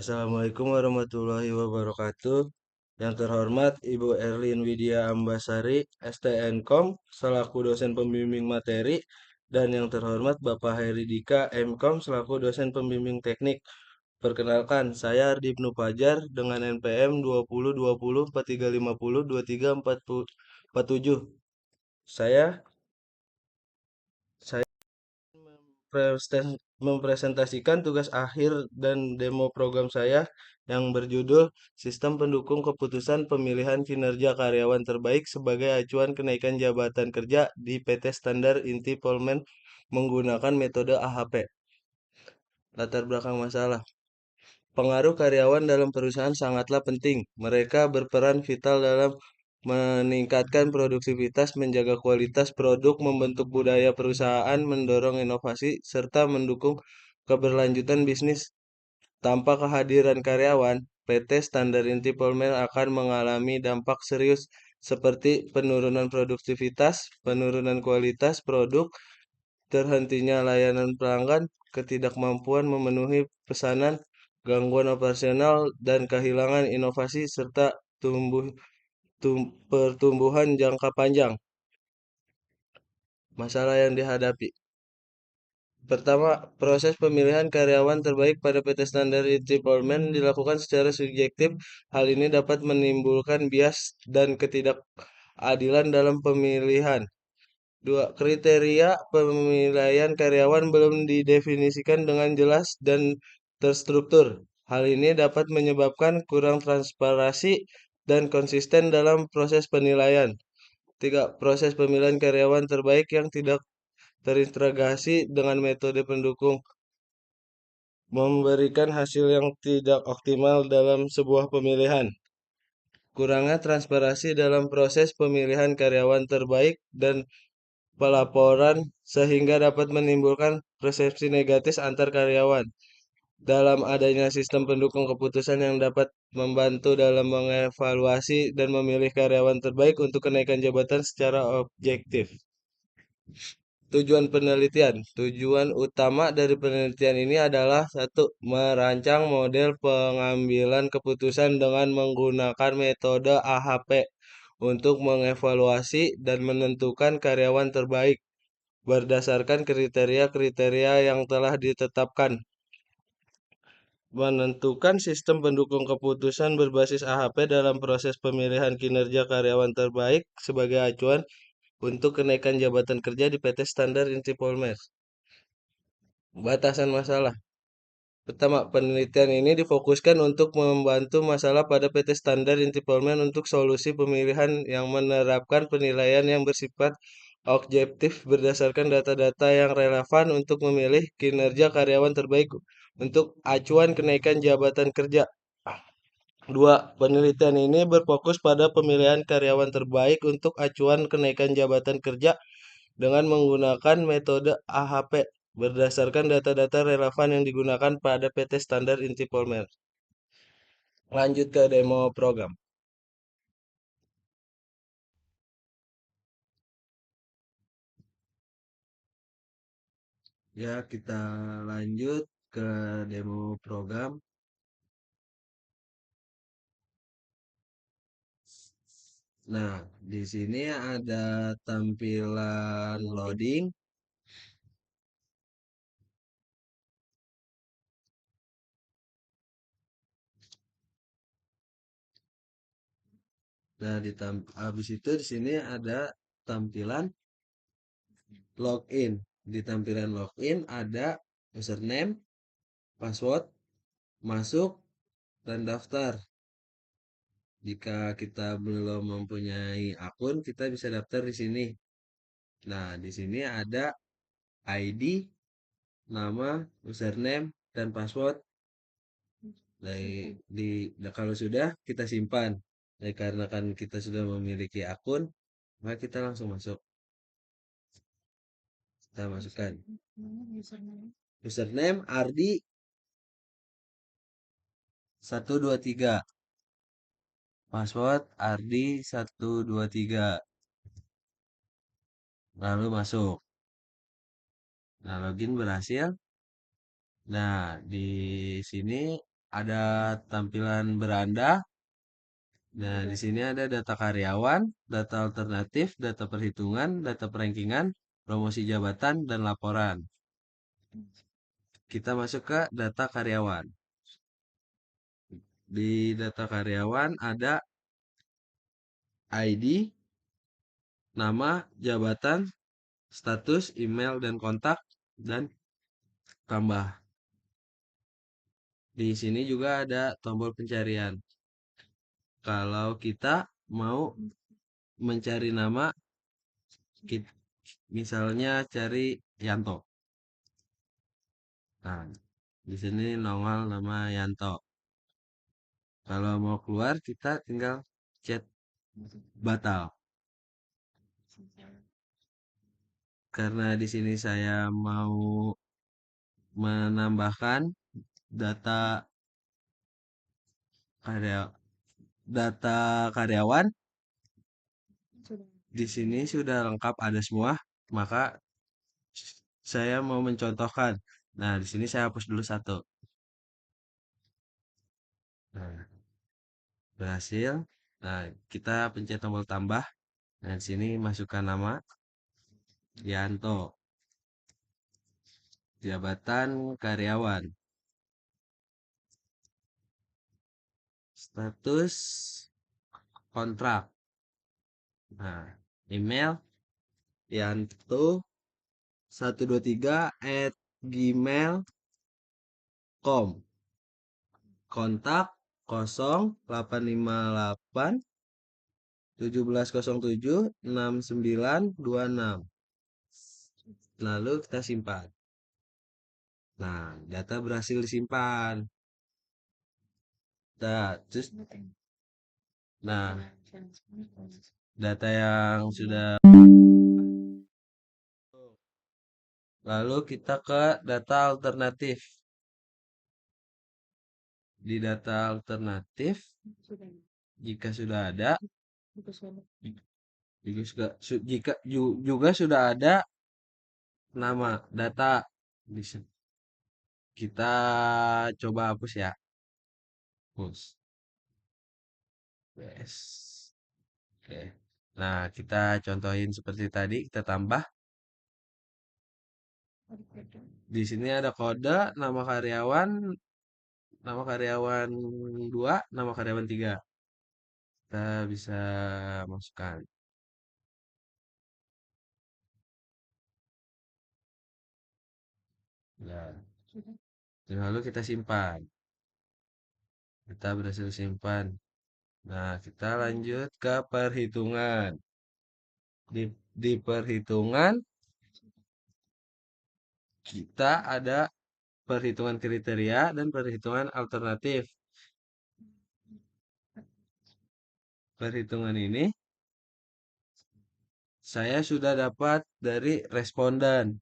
Assalamualaikum warahmatullahi wabarakatuh. Yang terhormat Ibu Erlin Widya Ambasari, STNKOM, selaku dosen pembimbing materi, dan yang terhormat Bapak Heri Dika, MKOM, selaku dosen pembimbing teknik. Perkenalkan, saya Ardi Ibnu Fajar dengan NPM 20 4350 2347. Saya saya mempresentasikan tugas akhir dan demo program saya yang berjudul Sistem Pendukung Keputusan Pemilihan Kinerja Karyawan Terbaik sebagai acuan kenaikan jabatan kerja di PT Standar Inti Polmen menggunakan metode AHP. Latar belakang masalah. Pengaruh karyawan dalam perusahaan sangatlah penting. Mereka berperan vital dalam meningkatkan produktivitas, menjaga kualitas produk, membentuk budaya perusahaan, mendorong inovasi, serta mendukung keberlanjutan bisnis. Tanpa kehadiran karyawan, PT Standar Inti Polmer akan mengalami dampak serius seperti penurunan produktivitas, penurunan kualitas produk, terhentinya layanan pelanggan, ketidakmampuan memenuhi pesanan, gangguan operasional, dan kehilangan inovasi serta pertumbuhan jangka panjang. Masalah yang dihadapi. Pertama, proses pemilihan karyawan terbaik pada PT Standar Inti Polmen dilakukan secara subjektif. Hal ini dapat menimbulkan bias dan ketidakadilan dalam pemilihan. Dua, kriteria pemilihan karyawan belum didefinisikan dengan jelas dan terstruktur. Hal ini dapat menyebabkan kurang transparansi dan konsisten dalam proses penilaian. Tiga, proses pemilihan karyawan terbaik yang tidak terintegrasi dengan metode pendukung memberikan hasil yang tidak optimal dalam sebuah pemilihan. Kurangnya transparansi dalam proses pemilihan karyawan terbaik dan pelaporan sehingga dapat menimbulkan persepsi negatif antar karyawan. Dalam adanya sistem pendukung keputusan yang dapat membantu dalam mengevaluasi dan memilih karyawan terbaik untuk kenaikan jabatan secara objektif. Tujuan penelitian. Tujuan utama dari penelitian ini adalah satu, merancang model pengambilan keputusan dengan menggunakan metode AHP untuk mengevaluasi dan menentukan karyawan terbaik berdasarkan kriteria-kriteria yang telah ditetapkan. Menentukan sistem pendukung keputusan berbasis AHP dalam proses pemilihan kinerja karyawan terbaik sebagai acuan untuk kenaikan jabatan kerja di PT Standar Inti Polmer. Batasan masalah. Pertama, penelitian ini difokuskan untuk membantu masalah pada PT Standar Inti Polmer untuk solusi pemilihan yang menerapkan penilaian yang bersifat objektif berdasarkan data-data yang relevan untuk memilih kinerja karyawan terbaik untuk acuan kenaikan jabatan kerja. Dua, penelitian ini berfokus pada pemilihan karyawan terbaik untuk acuan kenaikan jabatan kerja dengan menggunakan metode AHP berdasarkan data-data relevan yang digunakan pada PT Standar Inti Polmer. Lanjut ke demo program. Ya, kita lanjut ke demo program. Nah, di sini ada tampilan loading. Nah, habis itu di sini ada tampilan login. Di tampilan login ada username, password, masuk, dan daftar. Jika kita belum mempunyai akun, kita bisa daftar di sini. Nah, di sini ada ID, nama, username, dan password. Kalau sudah kita simpan. Karena kan kita sudah memiliki akun, maka kita langsung masuk. Kita masukkan. Username Ardi 123. Password Ardi 123. Lalu masuk. Nah, login berhasil. Nah, di sini ada tampilan beranda. Nah, di sini ada data karyawan, data alternatif, data perhitungan, data perankingan, promosi jabatan, dan laporan. Kita masuk ke data karyawan. Di data karyawan ada ID, nama, jabatan, status, email, dan kontak, dan tambah. Di sini juga ada tombol pencarian. Kalau kita mau mencari nama, misalnya cari Yanto. Nah, di sini nongol nama Yanto. Kalau mau keluar, kita tinggal chat batal. Karena di sini saya mau menambahkan data karya data karyawan, di sini sudah lengkap ada semua, maka saya mau mencontohkan. Nah, di sini saya hapus dulu satu. Nah, berhasil. Nah, kita pencet tombol tambah. Nah, di sini masukkan nama Yanto. Jabatan karyawan. Status kontrak. Nah, email yanto 123@gmail.com. Kontak 0858 1707 6926. Lalu kita simpan. Nah, data berhasil disimpan. Nah, data yang sudah. Lalu kita ke data alternatif. Di data alternatif, jika sudah ada, juga sudah ada nama data. Kita coba hapus ya. Hapus. Yes. Oke. Nah, kita contohin seperti tadi, kita tambah. Di sini ada kode, nama karyawan 2, nama karyawan 3. Kita bisa masukkan. Ya. Lalu kita simpan. Kita berhasil simpan. Nah, kita lanjut ke perhitungan. Di perhitungan, kita ada perhitungan kriteria dan perhitungan alternatif. Perhitungan ini saya sudah dapat dari responden.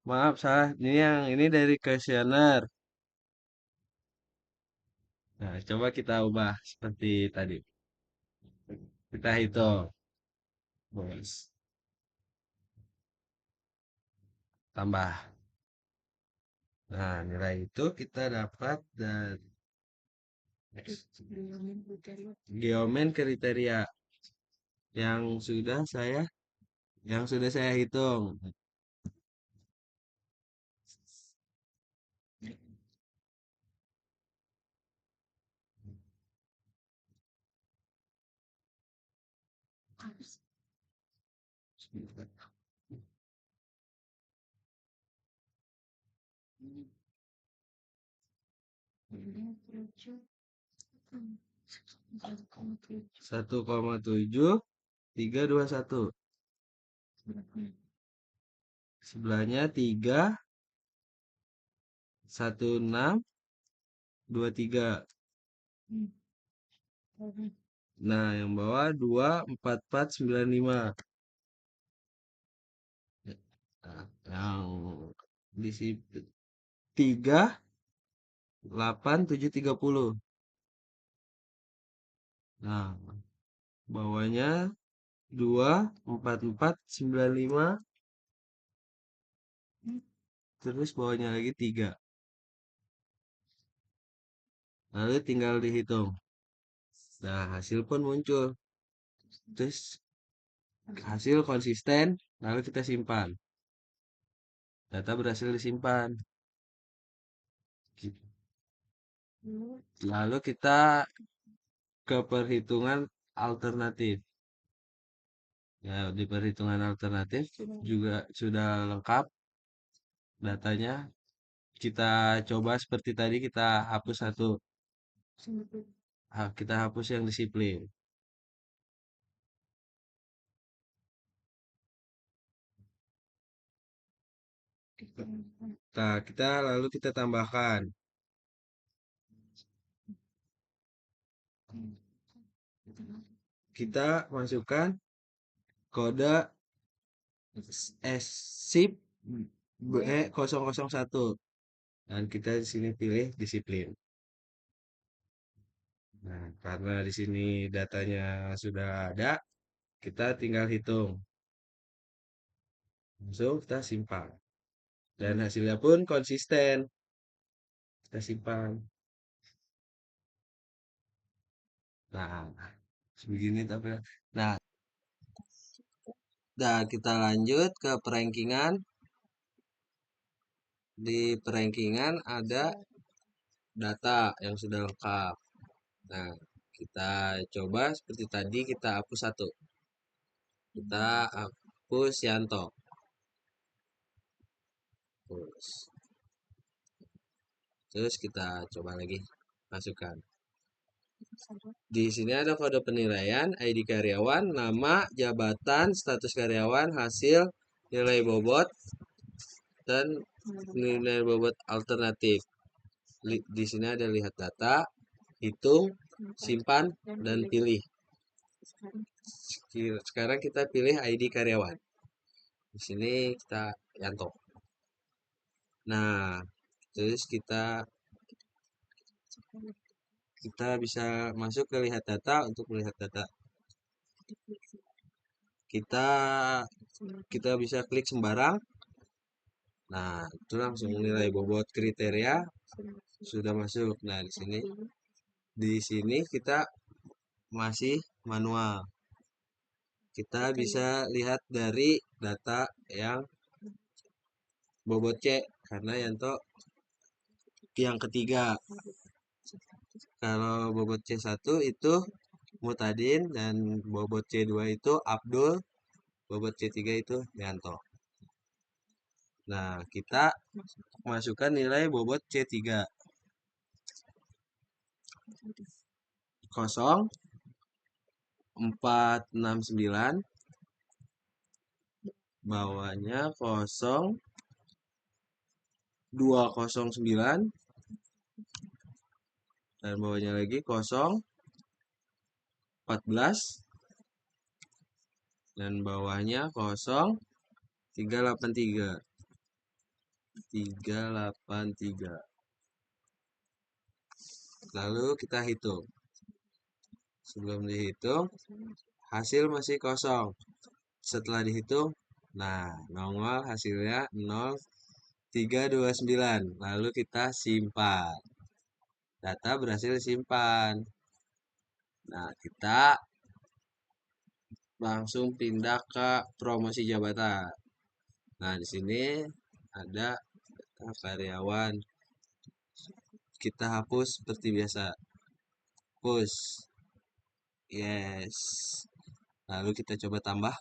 Maaf, salah. Ini dari kuesioner. Nah, coba kita ubah seperti tadi. Kita hitung. Bos. Tambah. Nah, nilai itu kita dapat dari geomen kriteria yang sudah saya hitung. Satu koma tujuh tiga dua satu. Sebelahnya 31623. Nah, yang bawah 24495. Nah, yang di situ 38730. Nah, bawahnya 24495. terus bawahnya lagi 3. Lalu tinggal dihitung. Nah, hasil pun muncul. Terus hasil konsisten, lalu kita simpan. Data berhasil disimpan. Lalu kita ke perhitungan alternatif. Ya, di perhitungan alternatif juga sudah lengkap datanya. Kita coba seperti tadi, kita hapus satu. Kita hapus yang disiplin. Nah, kita tambahkan. Kita masukkan kode SIP BE001 dan kita di sini pilih disiplin. Nah, karena di sini datanya sudah ada, kita tinggal hitung. Langsung kita simpan. Dan hasilnya pun konsisten. Kita simpan. Nah, begini tapi. Nah, kita lanjut ke perankingan. Di perankingan ada data yang sudah lengkap. Nah, kita coba seperti tadi, kita hapus satu. Kita hapus Yanto. Terus kita coba lagi masukkan. Di sini ada kode penilaian, ID karyawan, nama, jabatan, status karyawan, hasil, nilai bobot, dan nilai bobot alternatif. Di sini ada lihat data, hitung, simpan, dan pilih. Sekarang kita pilih ID karyawan. Di sini kita Yanto. Nah, terus kita bisa masuk ke lihat data. Untuk melihat data kita bisa klik sembarang. Nah, itu langsung nilai bobot kriteria sudah masuk. Nah, di sini kita masih manual. Kita bisa lihat dari data yang bobot C karena Yanto yang ketiga. Kalau bobot C1 itu Mutadin dan bobot C2 itu Abdul, bobot C3 itu Yanto. Nah, kita masukkan nilai bobot C3. 0469, bawahnya 0209, dan bawahnya lagi 014, dan bawahnya 0383. 383. Lalu kita hitung. Sebelum dihitung, hasil masih kosong. Setelah dihitung, nah, nongol hasilnya 0329. Lalu kita simpan. Data berhasil disimpan. Nah, kita langsung pindah ke promosi jabatan. Nah, di sini ada karyawan. Kita hapus seperti biasa. Push. Yes. Lalu kita coba tambah.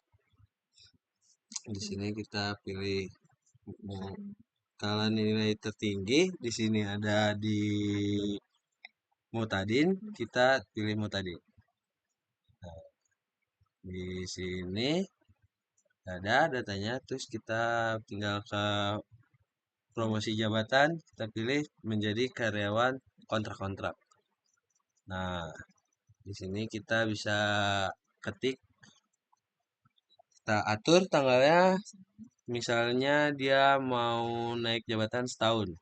Di sini kita pilih kalau nilai tertinggi di sini ada di Mutadin, kita pilih Mutadin. Nah, di sini ada datanya, terus kita tinggal ke promosi jabatan, kita pilih menjadi karyawan kontrak-kontrak. Nah, di sini kita bisa ketik, kita atur tanggalnya, misalnya dia mau naik jabatan setahun.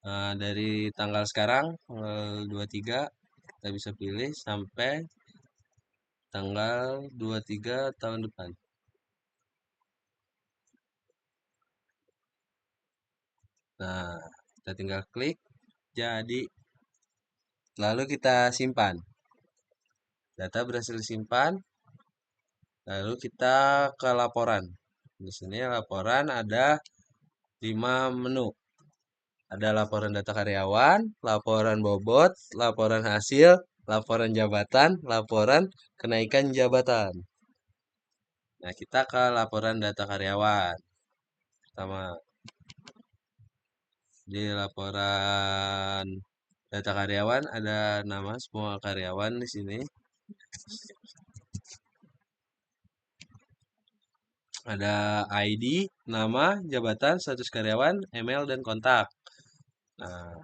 Nah, dari tanggal sekarang, tanggal 23, kita bisa pilih sampai tanggal 23 tahun depan. Nah, kita tinggal klik jadi. Lalu kita simpan. Data berhasil disimpan. Lalu kita ke laporan. Di sini laporan ada 5 menu. Ada laporan data karyawan, laporan bobot, laporan hasil, laporan jabatan, laporan kenaikan jabatan. Nah, kita ke laporan data karyawan. Pertama, di laporan data karyawan ada nama semua karyawan di sini. Ada ID, nama, jabatan, status karyawan, email, dan kontak. Nah,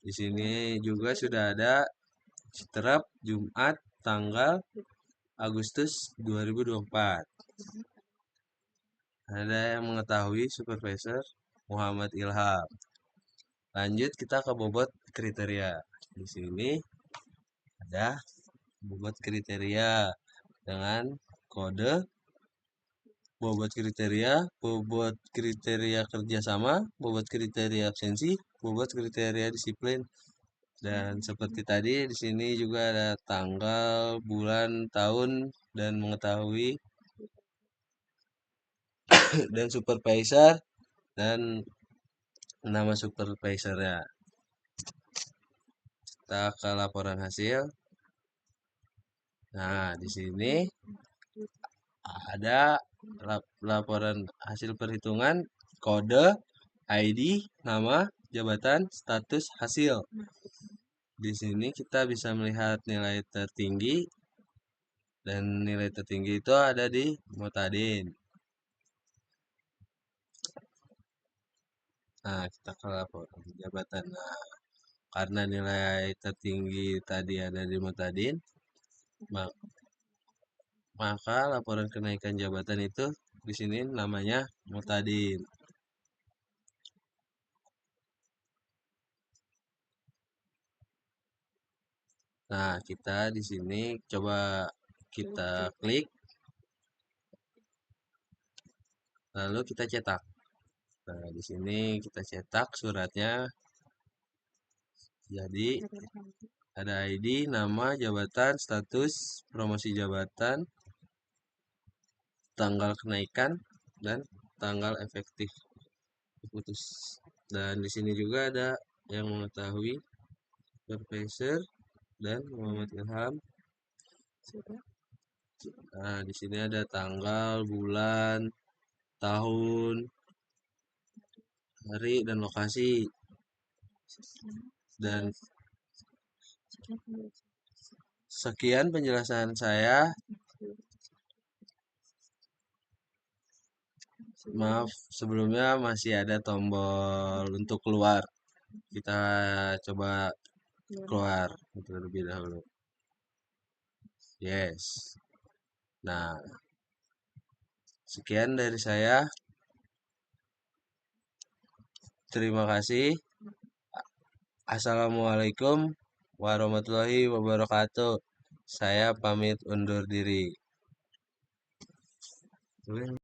di sini juga sudah ada Citerap Jumat tanggal Agustus 2024. Ada yang mengetahui supervisor Muhammad Ilham. Lanjut kita ke bobot kriteria. Di sini ada bobot kriteria dengan kode bobot kriteria kerjasama, bobot kriteria absensi, bobot kriteria disiplin. Dan seperti tadi di sini juga ada tanggal, bulan, tahun, dan mengetahui dan supervisor dan nama supervisornya. Kita ke laporan hasil. Nah, di sini ada laporan hasil perhitungan, kode, ID, nama, jabatan, status, hasil. Di sini kita bisa melihat nilai tertinggi dan nilai tertinggi itu ada di Mutadin. Nah, kita ke laporan jabatan. Nah, karena nilai tertinggi tadi ada di Mutadin, maka laporan kenaikan jabatan itu di sini namanya Mutadin. Nah, kita di sini coba kita klik, lalu kita cetak. Nah, di sini kita cetak suratnya. Jadi ada ID, nama, jabatan, status, promosi jabatan, tanggal kenaikan, dan tanggal efektif putus. Dan di sini juga ada yang mengetahui supervisor dan Muhammad Ilham. Nah, di sini ada tanggal, bulan, tahun, hari, dan lokasi. Dan sekian penjelasan saya. Maaf, sebelumnya masih ada tombol untuk keluar. Kita coba keluar terlebih dahulu. Yes. Nah, sekian dari saya. Terima kasih. Assalamualaikum warahmatullahi wabarakatuh. Saya pamit undur diri.